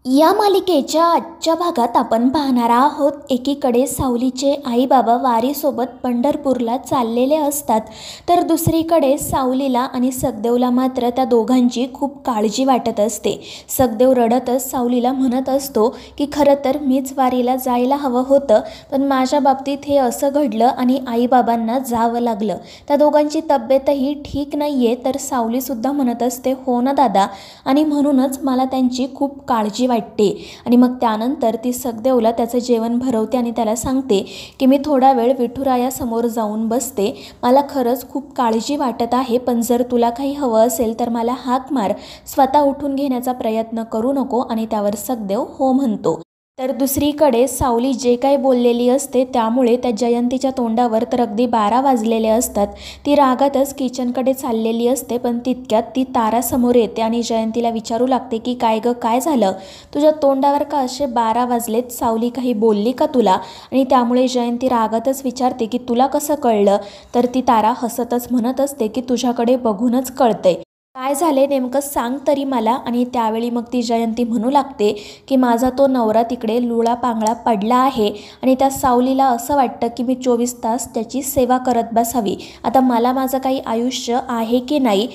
या मालिकेच्या आजच्या भागात आपण पाहणार आहोत, एकीकडे सावलीचे आई बाबा वारीसोबत पंढरपूरला चाललेले असतात, तर दुसरीकडे सावलीला आणि सखदेवला मात्र त्या दोघांची खूप काळजी वाटत असते। सखदेव रडतच सावलीला म्हणत असतो की खरं तर मीच वारीला जायला हवं होतं, पण माझ्या बाबतीत हे असं घडलं आणि आईबाबांना जावं लागलं। त्या दोघांची तब्येतही ठीक नाहीये, तर सावलीसुद्धा म्हणत असते हो ना दादा, आणि म्हणूनच मला त्यांची खूप काळजी वाटते। आणि मग त्यानंतर ती सखदेवला त्याचं जेवण भरवते आणि त्याला सांगते की मी थोडा वेळ विठुरायासमोर जाऊन बसते, मला खरंच खूप काळजी वाटत आहे, पण जर तुला काही हवं असेल तर मला हाक मार, स्वतः उठून घेण्याचा प्रयत्न करू नको। आणि त्यावर सखदेव हो म्हणतो। तर दुसरीकडे सावली जे काही बोललेली असते त्यामुळे त्या जयंतीच्या तोंडावर तर अगदी 12 वाजलेले असतात। ती रागातच किचनकडे चाललेली असते, पण तितक्यात ती तारा समोर येते आणि जयंतीला विचारू लागते की काय ग, काय झालं, तुझ्या तोंडावर का असे 12 वाजलेत, सावली काही बोलली का तुला? आणि त्यामुळे जयंती रागातच विचारते की तुला कसं कळलं? तर ती तारा हसतच म्हणत असते की तुझ्याकडे बघूनच कळतंय, काय झाले नेमकं सांग तरी मला। आणि त्यावेळी मग ती जयंती म्हणू लागते की माझा तो नवरा तिकडे लुळा पांगळा पडला आहे आणि त्या सावलीला असं वाटतं की मी 24 तास त्याची सेवा करत बसावी, आता मला माझं काही आयुष्य आहे की नाही।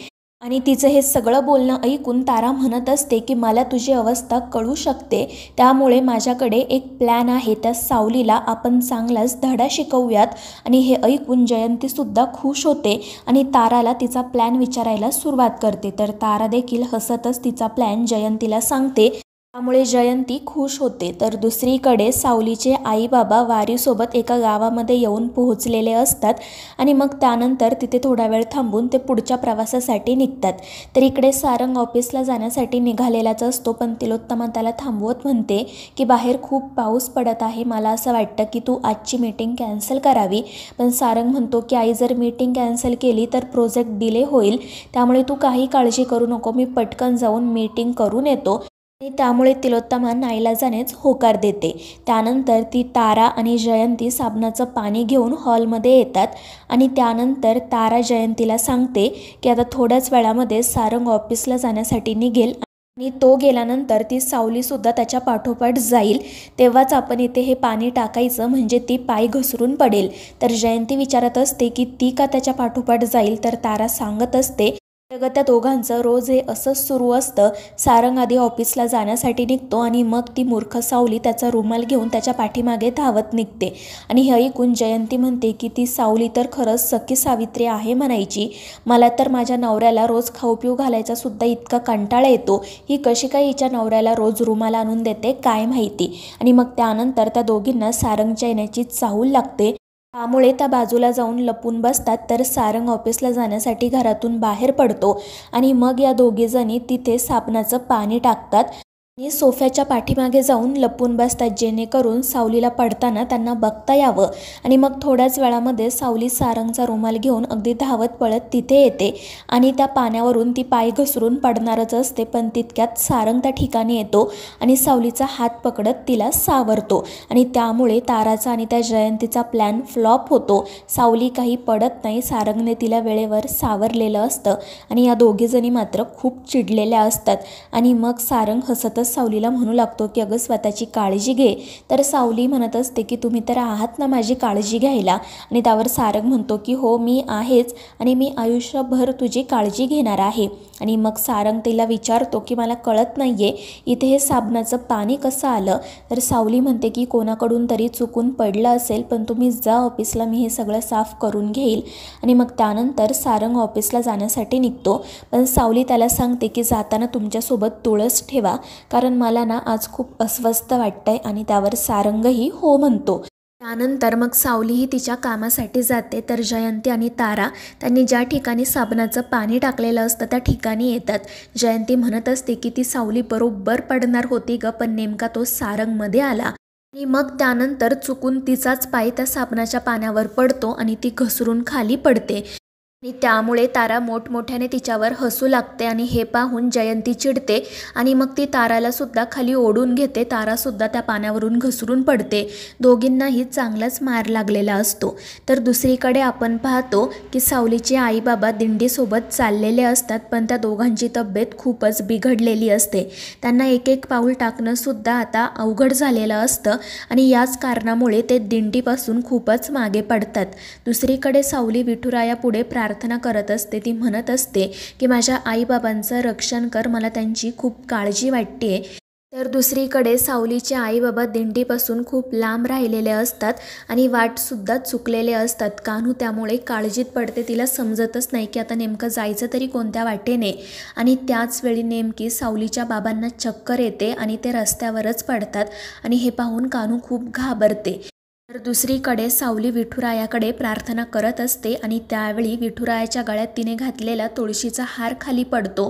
आणि तिचं हे सगळं बोलणं ऐकून तारा म्हणत असते की मला तुझी अवस्था कळू शकते, त्यामुळे माझ्याकडे एक प्लॅन आहे, त्या सावलीला आपण चांगलाच धडा शिकवूयात। आणि हे ऐकून जयंतीसुद्धा खुश होते आणि ताराला तिचा प्लॅन विचारायला सुरुवात करते। तर तारा देखील हसतच तिचा प्लॅन जयंतीला सांगते, त्यामुळे जयंती खुश होते। तर दुसरीकडे सावलीचे आई बाबा वारीसोबत एका गावामध्ये येऊन पोहोचलेले असतात आणि मग त्यानंतर तिथे थोडा वेळ थांबून ते पुढच्या प्रवासासाठी निघतात। तर इकडे सारंग ऑफिसला जाण्यासाठी निघालेलाच असतो, पण तिलोत्तमा त्याला थांबवत म्हणते की बाहेर खूप पाऊस पडत आहे, मला असं वाटतं की तू आजची मीटिंग कॅन्सल करावी। पण सारंग म्हणतो की आई जर मीटिंग कॅन्सल केली तर प्रोजेक्ट डिले होईल, त्यामुळे तू काही काळजी करू नको, मी पटकन जाऊन मीटिंग करून येतो। आणि त्यामुळे तिलोत्तमा नाईलाजानेच होकार देते। त्यानंतर ती तारा आणि जयंती साबणाचं पाणी घेऊन हॉलमध्ये येतात आणि त्यानंतर तारा जयंतीला सांगते की आता थोड्याच वेळामध्ये सारंग ऑफिसला जाण्यासाठी निघेल आणि तो गेल्यानंतर ती सावलीसुद्धा त्याच्या पाठोपाठ जाईल, तेव्हाच आपण इथे हे पाणी टाकायचं, म्हणजे ती पाय घसरून पडेल। तर जयंती विचारत असते की ती का त्याच्या पाठोपाठ जाईल, तर तारा सांगत असते त्या दोघांचं रोज हे असंच सुरू असतं, सारंग आधी ऑफिसला जाण्यासाठी निघतो आणि मग ती मूर्ख सावली त्याचा रुमाल घेऊन त्याच्या पाठीमागे धावत निघते। आणि हे ऐकून जयंती म्हणते की ती सावली तर खरंच सखी सावित्री आहे म्हणायची, मला तर माझ्या नवऱ्याला रोज खाऊ पिऊ घालायचा सुद्धा इतका कंटाळा येतो, ही कशी काय हिच्या नवऱ्याला रोज रुमाल आणून देते काय माहिती। आणि मग त्यानंतर त्या दोघींना सारंगच्या येण्याची चाहूल लागते, त्यामुळे त्या बाजूला जाऊन लपून बसतात। तर सारंग ऑफिसला जाण्यासाठी घरातून बाहेर पडतो आणि मग या दोघीजणी तिथे साबणाचं पाणी टाकतात आणि सोफ्याच्या पाठीमागे जाऊन लपून बसतात, जेणेकरून सावलीला पडताना त्यांना बघता यावं। आणि मग थोड्याच वेळामध्ये सावली सारंगचा रुमाल घेऊन अगदी धावत पळत तिथे येते आणि त्या पाण्यावरून ती पाय घसरून पडणारच असते, पण तितक्यात सारंग त्या ठिकाणी येतो आणि सावलीचा हात पकडत तिला सावरतो आणि त्यामुळे ताराचा आणि त्या जयंतीचा प्लॅन फ्लॉप होतो। सावली काही पडत नाही, सारंगने तिला वेळेवर सावरलेलं असतं आणि या दोघीजणी मात्र खूप चिडलेल्या असतात। आणि मग सारंग हसत सावलीला म्हणू लागतो की अगं स्वतःची काळजी घे। तर सावली म्हणत असते की तुम्ही तर आहात ना माझी काळजी घ्यायला। आणि त्यावर सारंग म्हणतो की हो मी आहेच आणि मी आयुष्यभर तुझी काळजी घेणार आहे। आणि मग सारंग तिला विचारतो की मला कळत नाहीये इथे हे साबणाचं पाणी कसं आलं। तर सावली म्हणते की कोणाकडून तरी चुकून पडलं असेल, पण तुम्ही जा ऑफिसला, मी हे सगळं साफ करून घेईल। आणि मग त्यानंतर सारंग ऑफिसला जाण्यासाठी निघतो, पण सावली त्याला सांगते की जाताना तुमच्यासोबत तुळस ठेवा, कारण मला ना आज खूप अस्वस्थ वाटतंय। आणि त्यावर सारंगही हो म्हणतो। त्यानंतर मग सावलीही तिच्या कामासाठी जाते, तर जयंती आणि तारा त्यांनी ज्या ठिकाणी साबणाचं पाणी टाकलेलं असतं त्या ठिकाणी येतात। जयंती म्हणत असते की ती सावली बरोबर पडणार होती ग, पण नेमका तो सारंगमध्ये आला आणि मग त्यानंतर चुकून तिचाच पाय त्या साबणाच्या पाण्यावर पडतो आणि ती घसरून खाली पडते। आणि त्यामुळे तारा मोठमोठ्याने तिच्यावर हसू लागते आणि हे पाहून जयंती चिडते आणि मग ती ताराला सुद्धा खाली ओढून घेते. तारासुद्धा त्या पाण्यावरून घसरून पडते. दोघींनाही चांगलाच मार लागलेला असतो. तर दुसरीकडे आपण पाहतो की सावलीचे आई बाबा दिंडीसोबत चाललेले असतात, पण त्या दोघांची तब्येत खूपच बिघडलेली असते. त्यांना एक एक पाऊल टाकणंसुद्धा आता अवघड झालेलं असतं आणि याच कारणामुळे ते दिंडीपासून खूपच मागे पडतात. दुसरीकडे सावली विठुरायापुढे प्रार्थना करत असते. ती म्हणत असते की माझ्या आईबाबांचं रक्षण कर, मला त्यांची खूप काळजी वाटते. तर दुसरीकडे सावलीचे आई बाबा दिंडीपासून खूप लांब राहिलेले असतात आणि वाटसुद्धा चुकलेले असतात. कान्हू त्यामुळे काळजीत पडते. तिला समजतच नाही की आता नेमकं जायचं तरी कोणत्या वाटेने. आणि त्याच वेळी नेमकी सावलीच्या बाबांना चक्कर येते आणि ते रस्त्यावरच पडतात आणि हे पाहून कान्हू खूप घाबरते. तर दुसरीकडे सावली विठुरायाकडे प्रार्थना करत असते आणि त्यावेळी विठुरायाच्या गळ्यात तिने घातलेला तुळशीचा हार खाली पडतो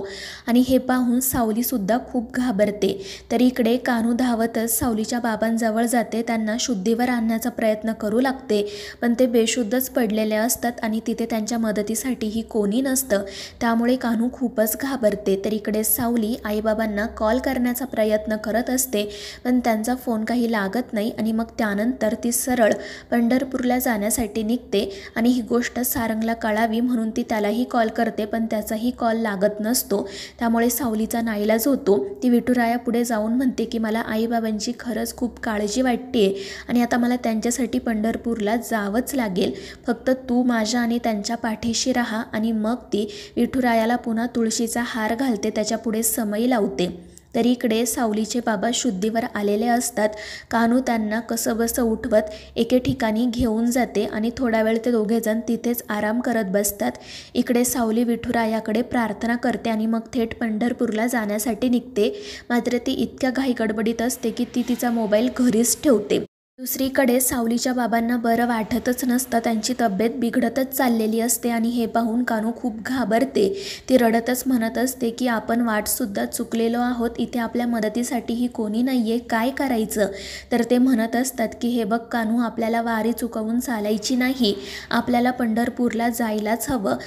आणि हे पाहून सावलीसुद्धा खूप घाबरते. तर इकडे कान्हू धावतच सावलीच्या बाबांजवळ जाते. त्यांना शुद्धीवर आणण्याचा प्रयत्न करू लागते, पण ते बेशुद्धच पडलेले असतात आणि तिथे त्यांच्या मदतीसाठीही कोणी नसतं. त्यामुळे कान्हू खूपच घाबरते. तर इकडे सावली आईबाबांना कॉल करण्याचा प्रयत्न करत असते, पण त्यांचा फोन काही लागत नाही आणि मग त्यानंतर ती सरळ पंढरपूरला जाण्यासाठी निघते आणि ही गोष्ट सारंगला कळावी म्हणून ती त्यालाही कॉल करते, पण त्याचाही कॉल लागत नसतो. त्यामुळे सावलीचा नाईलाज होतो. ती विठुरायापुढे जाऊन म्हणते की मला आईबाबांची खरंच खूप काळजी वाटते आणि आता मला त्यांच्यासाठी पंढरपूरला जावंच लागेल. फक्त तू माझ्या आणि त्यांच्या पाठीशी राहा. आणि मग ती विठुरायाला पुन्हा तुळशीचा हार घालते, त्याच्यापुढे समई लावते. तर इकडे सावलीचे बाबा शुद्धीवर आलेले असतात. कान्हू त्यांना कसंबसं उठवत एके ठिकाणी घेऊन जाते आणि थोडा वेळ ते दोघेजण तिथेच आराम करत बसतात. इकडे सावली विठुरायाकडे प्रार्थना करते आणि मग थेट पंढरपूरला जाण्यासाठी निघते. मात्र ती इतक्या घाई गडबडीत असते की ती तिचा मोबाईल घरीच ठेवते. दुसरीकडे सावलीच्या बाबांना बरं वाटतच नसतं. त्यांची तब्येत बिघडतच चाललेली असते आणि हे पाहून कान्हू खूप घाबरते. ती रडतच म्हणत असते की आपण वाटसुद्धा चुकलेलो आहोत, इथे आपल्या मदतीसाठीही कोणी नाही आहे, काय करायचं. तर ते म्हणत असतात की हे बघ कान्हू, आपल्याला वारी चुकवून चालायची नाही, आपल्याला पंढरपूरला जायलाच हवं.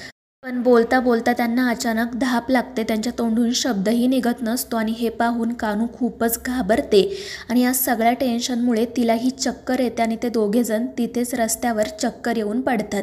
पण बोलता बोलता त्यांना अचानक धाप लागते. त्यांच्या तोंडून शब्दही निघत नसतो आणि हे पाहून कान्हू खूपच घाबरते आणि या सगळ्या टेन्शनमुळे तिलाही चक्कर येते आणि ते दोघेजण तिथेच रस्त्यावर चक्कर येऊन पडतात.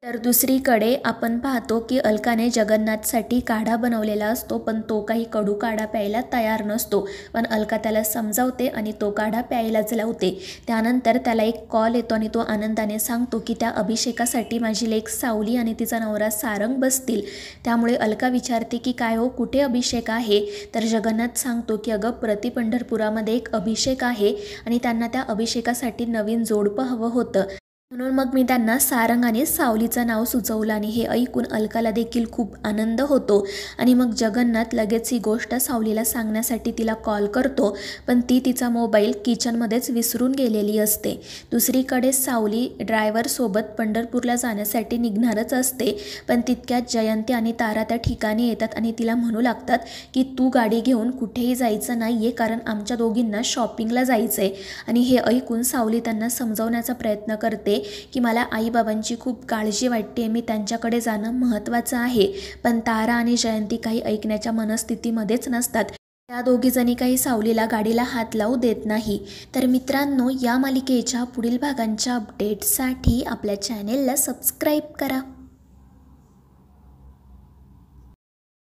तर दुसरीकडे आपण पाहतो की अलकाने जगन्नाथसाठी काढा बनवलेला असतो, पण तो काही कडू काढा प्यायला तयार नसतो. पण अलका त्याला समजावते आणि तो काढा प्यायलाच लावते. त्यानंतर त्याला एक कॉल येतो आणि तो आनंदाने सांगतो की त्या अभिषेकासाठी माझी लेक सावली आणि तिचा नवरा सारंग बसतील. त्यामुळे अलका विचारते की काय हो, कुठे अभिषेक आहे. तर जगन्नाथ सांगतो की अगं, प्रति पंढरपुरामध्ये एक अभिषेक आहे आणि त्यांना त्या अभिषेकासाठी नवीन जोडपं हवं होतं, म्हणून मग मी त्यांना सारंग आणि सावलीचं नाव सुचवलं. आणि हे ऐकून अलकाला देखील खूप आनंद होतो आणि मग जगन्नाथ लगेच ही गोष्ट सावलीला सांगण्यासाठी तिला कॉल करतो, पण ती तिचा मोबाईल किचनमध्येच विसरून गेलेली असते. दुसरीकडे सावली ड्रायव्हरसोबत पंढरपूरला जाण्यासाठी निघणारच असते, पण तितक्यात जयंती आणि तारा त्या ठिकाणी येतात आणि तिला म्हणू लागतात की तू गाडी घेऊन कुठेही जायचं नाही आहे, कारण आमच्या दोघींना शॉपिंगला जायचं आहे. आणि हे ऐकून सावली त्यांना समजावण्याचा प्रयत्न करते की मला आईबाबांची खूप काळजी वाटते, मी त्यांच्याकडे जाणं महत्त्वाचं आहे. पण तारा आणि जयंती काही ऐकण्याच्या मनस्थितीमध्येच नसतात. त्या दोघीजणी काही सावलीला गाडीला हात लावू देत नाही. तर मित्रांनो, या मालिकेच्या पुढील भागांच्या अपडेट्ससाठी आपल्या चॅनेलला सबस्क्राईब करा.